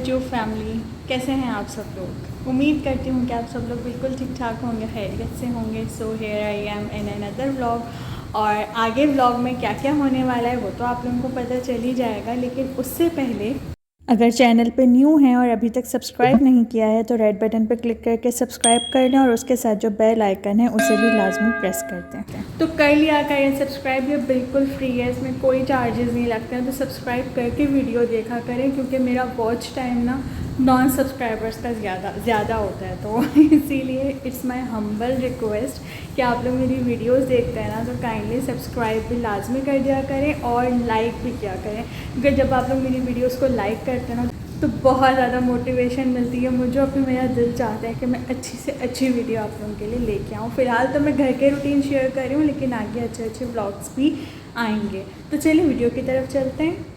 YouTube family, कैसे हैं आप सब लोग। उम्मीद करती हूँ कि आप सब लोग बिल्कुल ठीक ठाक होंगे, खैरियत से होंगे। So here I am in another vlog. और आगे व्लॉग में क्या क्या होने वाला है वो तो आप लोगों को पता चल ही जाएगा, लेकिन उससे पहले अगर चैनल पे न्यू हैं और अभी तक सब्सक्राइब नहीं किया है तो रेड बटन पर क्लिक करके सब्सक्राइब कर लें और उसके साथ जो बेल आइकन है उसे भी लाजमी प्रेस कर दें। तो कर लिया करें सब्सक्राइब, ये बिल्कुल फ्री है, इसमें कोई चार्जेस नहीं लगते हैं। तो सब्सक्राइब करके वीडियो देखा करें, क्योंकि मेरा वॉच टाइम ना नॉन सब्सक्राइबर्स का ज़्यादा होता है, तो इसीलिए इट्स माय हम्बल रिक्वेस्ट कि आप लोग मेरी वीडियोस देखते हैं ना तो काइंडली सब्सक्राइब भी लाजमी कर दिया करें और लाइक भी किया करें, क्योंकि जब आप लोग मेरी वीडियोस को लाइक करते हैं ना तो बहुत ज़्यादा मोटिवेशन मिलती है मुझे, और फिर मेरा दिल चाहता है कि मैं अच्छी से अच्छी वीडियो आप लोगों के लिए लेके आऊँ। फ़िलहाल तो मैं घर के रूटीन शेयर कर रही हूँ, लेकिन आगे अच्छे अच्छे व्लॉग्स भी आएंगे। तो चलिए वीडियो की तरफ चलते हैं।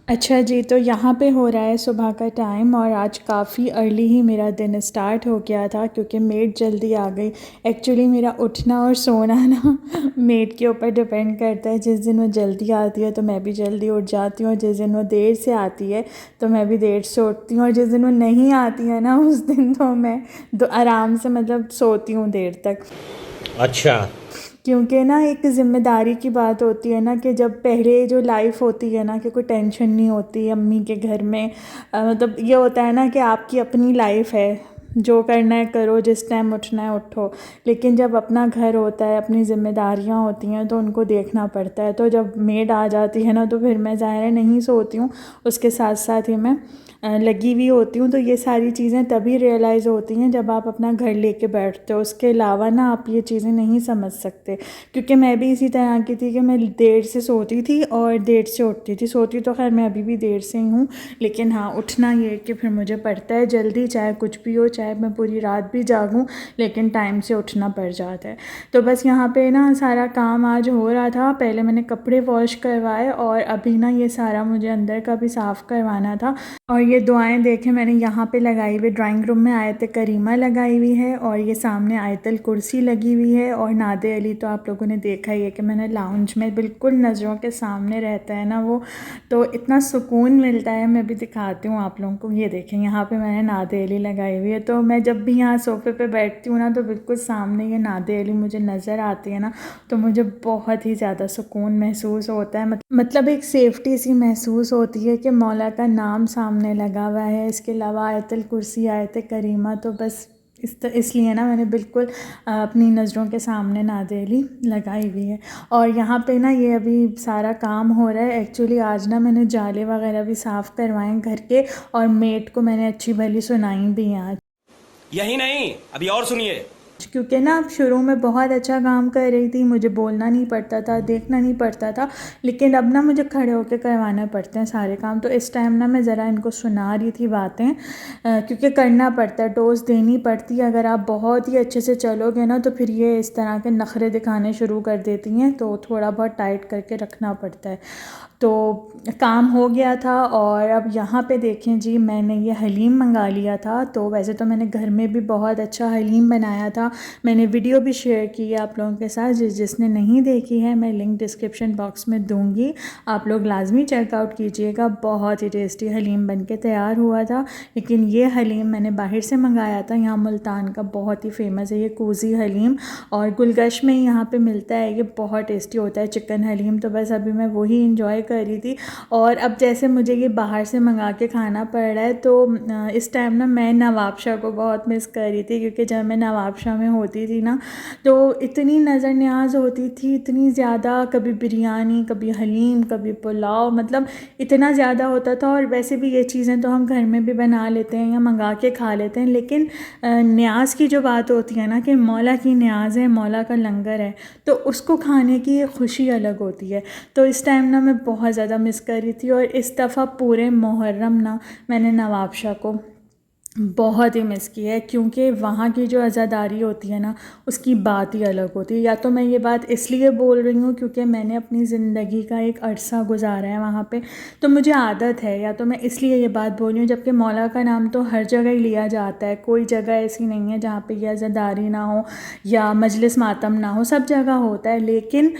अच्छा जी, तो यहाँ पे हो रहा है सुबह का टाइम और आज काफ़ी अर्ली ही मेरा दिन स्टार्ट हो गया था, क्योंकि मेड जल्दी आ गई। एक्चुअली मेरा उठना और सोना ना मेड के ऊपर डिपेंड करता है। जिस दिन वो जल्दी आती है तो मैं भी जल्दी उठ जाती हूँ, और जिस दिन वो देर से आती है तो मैं भी देर से उठती हूँ, और जिस दिन वो नहीं आती है ना उस दिन तो मैं आराम से मतलब सोती हूँ देर तक। अच्छा। क्योंकि ना एक ज़िम्मेदारी की बात होती है ना, कि जब पहले जो लाइफ होती है ना कि कोई टेंशन नहीं होती अम्मी के घर में, मतलब ये होता है ना कि आपकी अपनी लाइफ है, जो करना है करो, जिस टाइम उठना है उठो। लेकिन जब अपना घर होता है, अपनी ज़िम्मेदारियां होती हैं तो उनको देखना पड़ता है। तो जब मेड आ जाती है ना तो फिर मैं ज़ाहिर है नहीं सोती हूँ, उसके साथ साथ ही मैं लगी हुई होती हूँ। तो ये सारी चीज़ें तभी रियलाइज़ होती हैं जब आप अपना घर लेके बैठते हो, उसके अलावा ना आप ये चीज़ें नहीं समझ सकते। क्योंकि मैं भी इसी तरह की थी कि मैं देर से सोती थी और देर से उठती थी। सोती तो खैर मैं अभी भी देर से ही हूँ, लेकिन हाँ उठना ये कि फिर मुझे पड़ता है जल्दी, चाहे कुछ भी हो, चाहे मैं पूरी रात भी जागूँ, लेकिन टाइम से उठना पड़ जाता है। तो बस यहाँ पे ना सारा काम आज हो रहा था। पहले मैंने कपड़े वॉश करवाए और अभी ना ये सारा मुझे अंदर का भी साफ़ करवाना था। और ये दुआएं देखें मैंने यहाँ पे लगाई हुई, ड्राइंग रूम में आयत करीमा लगाई हुई है, और ये सामने आयतल कुर्सी लगी हुई है। और नादे अली तो आप लोगों ने देखा ही है कि मैंने लाउंज में बिल्कुल नज़रों के सामने रहता है ना वो, तो इतना सुकून मिलता है। मैं भी दिखाती हूँ आप लोगों को, ये देखें यहाँ पे मैंने नादे अली लगाई हुई है। तो मैं जब भी यहाँ सोफ़े पे बैठती हूँ ना तो बिल्कुल सामने ये नादे अली मुझे नज़र आती है ना, तो मुझे बहुत ही ज़्यादा सुकून महसूस होता है। मतलब एक सेफ्टी सी महसूस होती है कि मौला का नाम सामने लगा हुआ है। इसके अलावा आयतल कुर्सी, आयत करीमा, तो बस इसलिए ना मैंने बिल्कुल अपनी नज़रों के सामने नादे अली लगाई हुई है। और यहाँ पे ना ये अभी सारा काम हो रहा है। एक्चुअली आज ना मैंने जाले वगैरह भी साफ़ करवाए हैं घर के, और मेड को मैंने अच्छी भली सुनाई भी हैं आज। यही नहीं, अभी और सुनिए। क्योंकि ना शुरू में बहुत अच्छा काम कर रही थी, मुझे बोलना नहीं पड़ता था, देखना नहीं पड़ता था, लेकिन अब ना मुझे खड़े होकर करवाना पड़ते हैं सारे काम। तो इस टाइम ना मैं ज़रा इनको सुना रही थी बातें, क्योंकि करना पड़ता है, डोज देनी पड़ती है। अगर आप बहुत ही अच्छे से चलोगे ना तो फिर ये इस तरह के नखरे दिखाने शुरू कर देती हैं, तो थोड़ा बहुत टाइट करके रखना पड़ता है। तो काम हो गया था। और अब यहाँ पे देखें जी, मैंने ये हलीम मंगा लिया था। तो वैसे तो मैंने घर में भी बहुत अच्छा हलीम बनाया था, मैंने वीडियो भी शेयर की है आप लोगों के साथ। जिसने नहीं देखी है मैं लिंक डिस्क्रिप्शन बॉक्स में दूंगी, आप लोग लाजमी चेकआउट कीजिएगा। बहुत ही टेस्टी हलीम बन के तैयार हुआ था। लेकिन ये हलीम मैंने बाहर से मंगाया था, यहाँ मुल्तान का बहुत ही फेमस है ये कोज़ी हलीम, और गुलगश में यहाँ पे मिलता है। ये बहुत टेस्टी होता है चिकन हलीम। तो बस अभी मैं वही इंजॉय कर रही थी। और अब जैसे मुझे ये बाहर से मंगा के खाना पड़ रहा है, तो इस टाइम ना मैं नवाबशाह को बहुत मिस कर रही थी, क्योंकि जब मैं नवाबशाह में होती थी ना तो इतनी नज़र न्याज होती थी, इतनी ज़्यादा, कभी बिरयानी, कभी हलीम, कभी पुलाव, मतलब इतना ज़्यादा होता था। और वैसे भी ये चीज़ें तो हम घर में भी बना लेते हैं या मंगा के खा लेते हैं, लेकिन न्याज की जो बात होती है ना कि मौला की न्याज है, मौला का लंगर है, तो उसको खाने की खुशी अलग होती है। तो इस टाइम ना मैं बहुत ज़्यादा मिस कर रही थी। और इस दफ़ा पूरे मुहर्रम ना मैंने नवाबशाह को बहुत ही मिस की है, क्योंकि वहाँ की जो आज़ादारी होती है ना, उसकी बात ही अलग होती है। या तो मैं ये बात इसलिए बोल रही हूँ क्योंकि मैंने अपनी ज़िंदगी का एक अरसा गुजारा है वहाँ पे, तो मुझे आदत है, या तो मैं इसलिए ये बात बोल रही हूँ। जबकि मौला का नाम तो हर जगह ही लिया जाता है, कोई जगह ऐसी नहीं है जहाँ पे ये आज़ादारी ना हो या मजलिस मातम ना हो, सब जगह होता है। लेकिन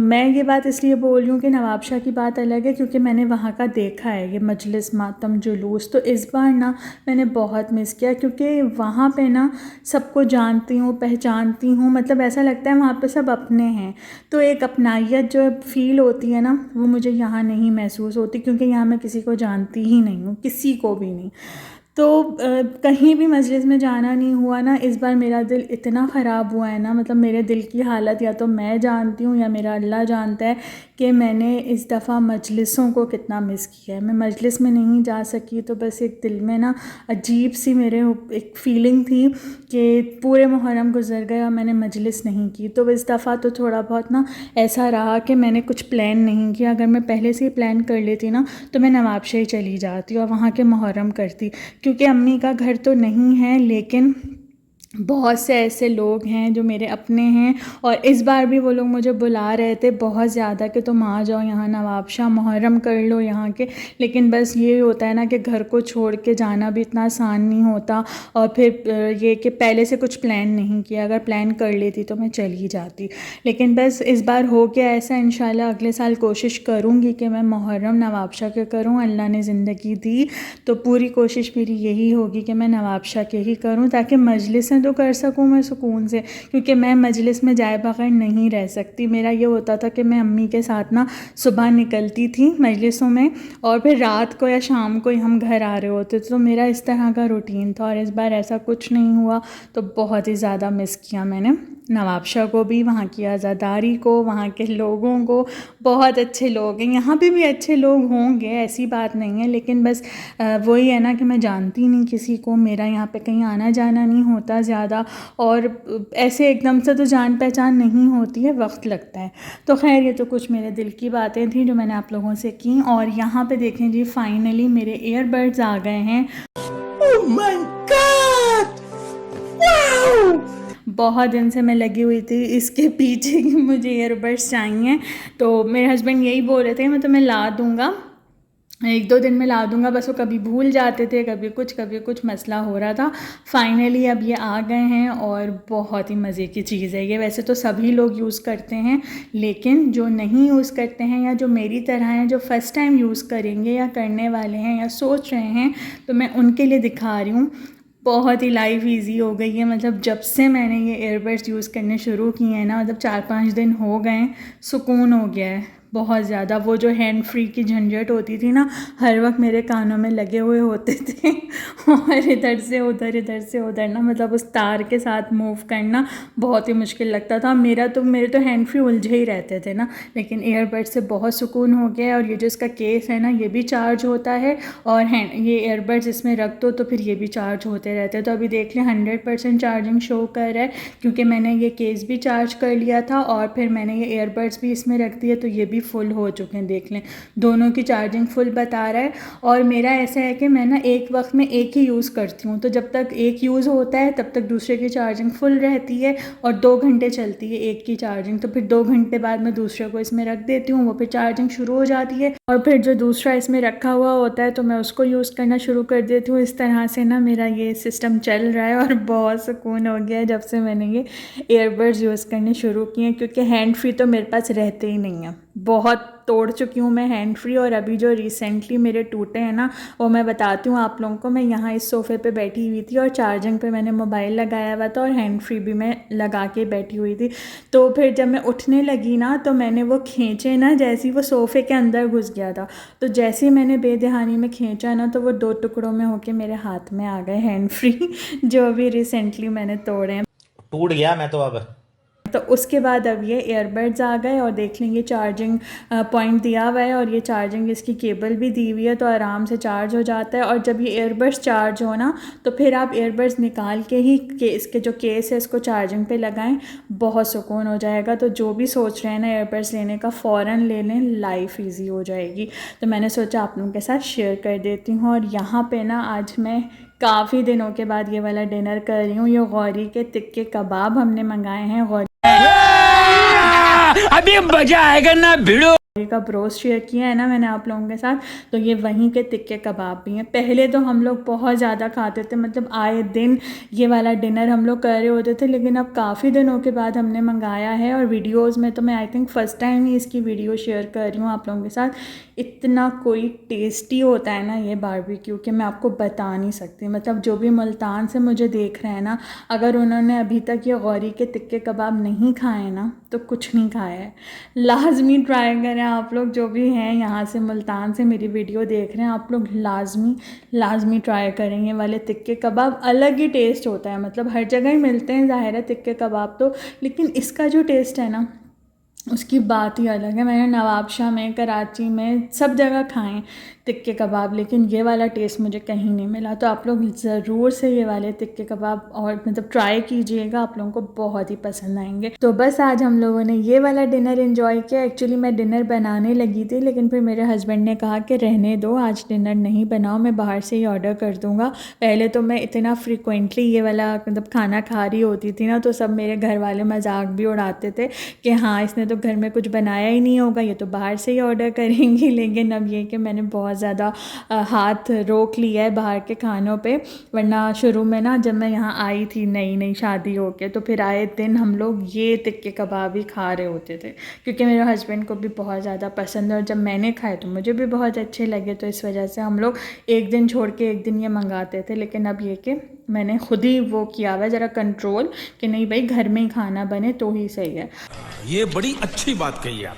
मैं ये बात इसलिए बोल रही हूँ कि नवाबशाह की बात अलग है, क्योंकि मैंने वहाँ का देखा है ये मजलिस मातम जुलूस। तो इस बार ना मैंने बहुत मिस किया, क्योंकि वहाँ पे ना सबको जानती हूँ, पहचानती हूँ, मतलब ऐसा लगता है वहाँ पे सब अपने हैं। तो एक अपनाइयत जो फ़ील होती है ना, वो मुझे यहाँ नहीं महसूस होती, क्योंकि यहाँ मैं किसी को जानती ही नहीं हूँ, किसी को भी नहीं। तो कहीं भी मजलिस में जाना नहीं हुआ ना इस बार। मेरा दिल इतना ख़राब हुआ है ना, मतलब मेरे दिल की हालत या तो मैं जानती हूँ या मेरा अल्लाह जानता है कि मैंने इस दफ़ा मजलिसों को कितना मिस किया है। मैं मजलिस में नहीं जा सकी, तो बस एक दिल में ना अजीब सी मेरे एक फ़ीलिंग थी कि पूरे मुहर्रम गुजर गए और मैंने मजलिस नहीं की। तो इस दफ़ा तो थोड़ा बहुत ना ऐसा रहा कि मैंने कुछ प्लान नहीं किया। अगर मैं पहले से ही प्लान कर लेती ना, तो मैं नवाबशाही चली जाती और वहाँ के मुहर्रम करती, क्योंकि अम्मी का घर तो नहीं है, लेकिन बहुत से ऐसे लोग हैं जो मेरे अपने हैं। और इस बार भी वो लोग मुझे बुला रहे थे बहुत ज़्यादा कि तुम आ जाओ यहाँ नवाबशाह, मुहर्रम कर लो यहाँ के। लेकिन बस ये होता है ना कि घर को छोड़ के जाना भी इतना आसान नहीं होता। और फिर ये कि पहले से कुछ प्लान नहीं किया, अगर प्लान कर लेती तो मैं चली जाती। लेकिन बस इस बार हो गया ऐसा। इंशाल्लाह अगले साल कोशिश करूँगी कि मैं मुहर्रम नवाबशाह के करूँ। अल्लाह ने ज़िंदगी दी तो पूरी कोशिश मेरी यही होगी कि मैं नवाबशाह के ही करूँ, ताकि मजलिसें तो कर सकूँ मैं सुकून से, क्योंकि मैं मजलिस में जाए बगैर नहीं रह सकती। मेरा ये होता था कि मैं अम्मी के साथ ना सुबह निकलती थी मजलिसों में, और फिर रात को या शाम को ही हम घर आ रहे होते थे। तो मेरा इस तरह का रूटीन था, और इस बार ऐसा कुछ नहीं हुआ। तो बहुत ही ज़्यादा मिस किया मैंने नवाबशाह को भी, वहाँ की आज़ादारी को, वहाँ के लोगों को। बहुत अच्छे लोग हैं, यहाँ पे भी अच्छे लोग होंगे, ऐसी बात नहीं है। लेकिन बस वही है ना कि मैं जानती नहीं किसी को, मेरा यहाँ पे कहीं आना जाना नहीं होता ज़्यादा, और ऐसे एकदम से तो जान पहचान नहीं होती है, वक्त लगता है। तो खैर ये तो कुछ मेरे दिल की बातें थी जो मैंने आप लोगों से की। और यहाँ पे देखें जी, फाइनली मेरे ईयरबड्स आ गए हैं। Oh my God, wow! बहुत दिन से मैं लगी हुई थी इसके पीछे कि मुझे ईयरबड्स चाहिए। तो मेरे हस्बैंड यही बोल रहे थे मैं तुम्हें ला दूँगा, 1-2 दिन में ला दूँगा। बस वो कभी भूल जाते थे, कभी कुछ मसला हो रहा था। फाइनली अब ये आ गए हैं, और बहुत ही मज़े की चीज़ है ये। वैसे तो सभी लोग यूज़ करते हैं, लेकिन जो नहीं यूज़ करते हैं या जो मेरी तरह हैं, जो फ़र्स्ट टाइम यूज़ करेंगे या करने वाले हैं या सोच रहे हैं, तो मैं उनके लिए दिखा रही हूँ। बहुत ही लाइफ इजी हो गई है। मतलब जब से मैंने ये ईयरबड्स यूज़ करने शुरू किए हैं ना, मतलब 4-5 दिन हो गए हैं, सुकून हो गया है बहुत ज़्यादा। वो जो हैंड फ्री की झंझट होती थी ना, हर वक्त मेरे कानों में लगे हुए होते थे और इधर से उधर ना, मतलब उस तार के साथ मूव करना बहुत ही मुश्किल लगता था। मेरे तो हैंड फ्री उलझे ही रहते थे ना। लेकिन ईयरबड से बहुत सुकून हो गया है। और ये जो इसका केस है ना, ये भी चार्ज होता है, और ये ईयरबड्स इसमें रख दो तो फिर ये भी चार्ज होते रहते हैं। तो अभी देख लें 100% चार्जिंग शो कर रहा है, क्योंकि मैंने ये केस भी चार्ज कर लिया था और फिर मैंने ये ईयरबड्स भी इसमें रख दिए, तो ये भी फुल हो चुके हैं। देख लें, दोनों की चार्जिंग फुल बता रहा है। और मेरा ऐसा है कि मैं ना एक वक्त में एक ही यूज़ करती हूँ, तो जब तक एक यूज़ होता है तब तक दूसरे की चार्जिंग फुल रहती है, और 2 घंटे चलती है एक की चार्जिंग। तो फिर 2 घंटे बाद मैं दूसरे को इसमें रख देती हूँ, वो फिर चार्जिंग शुरू हो जाती है, और फिर जो दूसरा इसमें रखा हुआ होता है तो मैं उसको यूज़ करना शुरू कर देती हूँ। इस तरह से ना मेरा ये सिस्टम चल रहा है, और बहुत सुकून हो गया है जब से मैंने ये ईयरबड्स यूज़ करने शुरू किए हैं। क्योंकि हैंड फ्री तो मेरे पास रहते ही नहीं है, बहुत तोड़ चुकी हूँ मैं हैंड फ्री। और अभी जो रिसेंटली मेरे टूटे हैं ना, वो मैं बताती हूँ आप लोगों को। मैं यहाँ इस सोफ़े पे बैठी हुई थी और चार्जिंग पे मैंने मोबाइल लगाया हुआ था, और हैंड फ्री भी मैं लगा के बैठी हुई थी। तो फिर जब मैं उठने लगी ना, तो मैंने वो खींचे ना, जैसे ही वो सोफ़े के अंदर घुस गया था, तो जैसे ही मैंने बेदहानी में खींचा ना, तो वो 2 टुकड़ों में होके मेरे हाथ में आ गए हैंड फ्री जो अभी रिसेंटली मैंने तोड़े हैं। टूट गया मैं तो अब। तो उसके बाद अब ये ईयरबड्स आ गए, और देख लेंगे चार्जिंग पॉइंट दिया हुआ है, और ये चार्जिंग इसकी केबल भी दी हुई है, तो आराम से चार्ज हो जाता है। और जब ये ईयरबड्स चार्ज हो ना, तो फिर आप ईयरबड्स निकाल के ही इसके जो केस है इसको चार्जिंग पे लगाएं, बहुत सुकून हो जाएगा। तो जो भी सोच रहे हैं ना ईयरबड्स लेने का, फ़ौरन ले लें, लाइफ ईजी हो जाएगी। तो मैंने सोचा आप लोगों के साथ शेयर कर देती हूँ। और यहाँ पर ना आज मैं काफ़ी दिनों के बाद ये वाला डिनर कर रही हूँ। ये गौरी के तिक्के कबाब हमने मंगाए हैं। गौरी अभी मजा आएगा ना भिड़ो का ब्रोस्ट शेयर किया है ना मैंने आप लोगों के साथ, तो ये वहीं के तिक्के कबाब भी हैं। पहले तो हम लोग बहुत ज़्यादा खाते थे, मतलब आए दिन ये वाला डिनर हम लोग कर रहे होते थे, लेकिन अब काफ़ी दिनों के बाद हमने मंगाया है। और वीडियोस में तो मैं आई थिंक फ़र्स्ट टाइम ही इसकी वीडियो शेयर कर रही हूँ आप लोगों के साथ। इतना कोई टेस्टी होता है ना ये बारबेक्यू कि मैं आपको बता नहीं सकती। मतलब जो भी मुल्तान से मुझे देख रहे हैं ना, अगर उन्होंने अभी तक ये गौरी के तिक्के कबाब नहीं खाए ना तो कुछ नहीं खाया है। लाजमी ट्राई करें आप लोग, जो भी हैं यहाँ से मुल्तान से मेरी वीडियो देख रहे हैं, आप लोग लाजमी ट्राई करें ये वाले तिक्के कबाब। अलग ही टेस्ट होता है, मतलब हर जगह ही मिलते हैं ज़ाहिर है तिक्के कबाब तो, लेकिन इसका जो टेस्ट है ना उसकी बात ही अलग है। मैंने नवाबशाह में, कराची में, सब जगह खाएं तिक्के कबाब, लेकिन ये वाला टेस्ट मुझे कहीं नहीं मिला। तो आप लोग ज़रूर से ये वाले तिक्के कबाब और मतलब ट्राई कीजिएगा, आप लोगों को बहुत ही पसंद आएंगे। तो बस आज हम लोगों ने ये वाला डिनर एंजॉय किया। एक्चुअली मैं डिनर बनाने लगी थी, लेकिन फिर मेरे हस्बैंड ने कहा कि रहने दो, आज डिनर नहीं बनाओ, मैं बाहर से ही ऑर्डर कर दूँगा। पहले तो मैं इतना फ्रिक्वेंटली ये वाला मतलब खाना खा रही होती थी ना, तो सब मेरे घर वाले मजाक भी उड़ाते थे कि हाँ इसने तो घर में कुछ बनाया ही नहीं होगा, ये तो बाहर से ही ऑर्डर करेंगी। लेकिन अब ये कि मैंने बहुत ज़्यादा हाथ रोक लिया है बाहर के खानों पे। वरना शुरू में ना जब मैं यहाँ आई थी नई शादी होके, तो फिर आए दिन हम लोग ये तिक्के कबाब ही खा रहे होते थे, क्योंकि मेरे हस्बैंड को भी बहुत ज़्यादा पसंद है और जब मैंने खाए तो मुझे भी बहुत अच्छे लगे। तो इस वजह से हम लोग एक दिन छोड़ के एक दिन ये मंगाते थे। लेकिन अब ये कि मैंने खुद ही वो किया हुआ है ज़रा कंट्रोल कि नहीं भाई घर में ही खाना बने तो ही सही है। ये बड़ी अच्छी बात कही आप।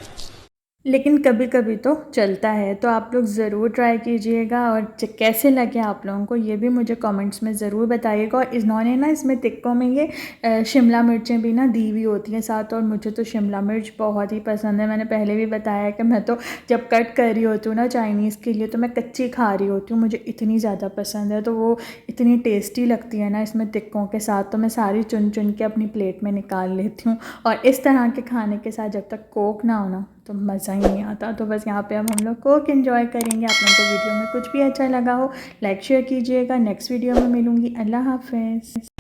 लेकिन कभी कभी तो चलता है। तो आप लोग ज़रूर ट्राई कीजिएगा और कैसे लगे आप लोगों को ये भी मुझे कमेंट्स में ज़रूर बताइएगा। और इन्होंने ना इसमें तिक्कों में ये शिमला मिर्चें भी ना दी हुई होती हैं साथ, और मुझे तो शिमला मिर्च बहुत ही पसंद है। मैंने पहले भी बताया कि मैं तो जब कट कर रही होती हूँ ना चाइनीज़ के लिए, तो मैं कच्ची खा रही होती हूँ, मुझे इतनी ज़्यादा पसंद है। तो वो इतनी टेस्टी लगती है ना इसमें तिक्कों के साथ, तो मैं सारी चुन चुन के अपनी प्लेट में निकाल लेती हूँ। और इस तरह के खाने के साथ जब तक कोक ना हो ना तो मज़ा ही नहीं आता। तो बस यहाँ पे अब हम लोग कोक एंजॉय करेंगे। आप लोगों को वीडियो में कुछ भी अच्छा लगा हो लाइक शेयर कीजिएगा। नेक्स्ट वीडियो में मिलूँगी। अल्लाह हाफ़िज़।